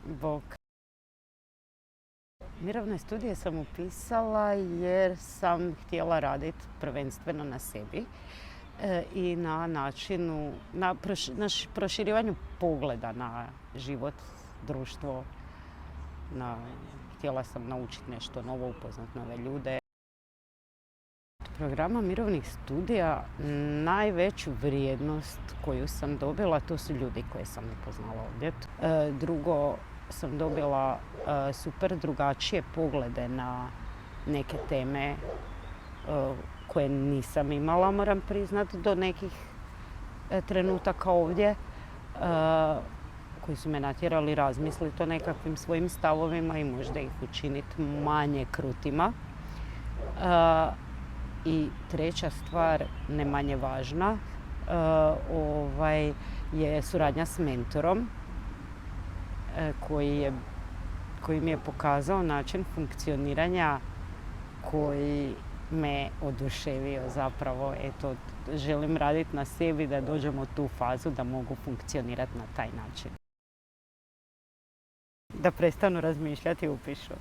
Bok. Mirovne studije sam upisala jer sam htjela raditi prvenstveno na sebi i na načinu, na proširivanju pogleda na život, društvo. Htjela sam naučiti nešto novo, upoznati nove ljude. Od programa mirovnih studija najveću vrijednost koju sam dobila, to su ljudi koje sam upoznala ovdje. Drugo, sam dobila super drugačije poglede na neke teme koje nisam imala, moram priznati, do nekih trenutaka ovdje, koji su me natjerali razmisliti o nekakvim svojim stavovima i možda ih učiniti manje krutima. I treća stvar, ne manje važna, je suradnja s mentorom koji mi je pokazao način funkcioniranja koji me oduševio zapravo. Eto, želim raditi na sebi da dođem u tu fazu da mogu funkcionirati na taj način. Da prestanu razmišljati i upišu.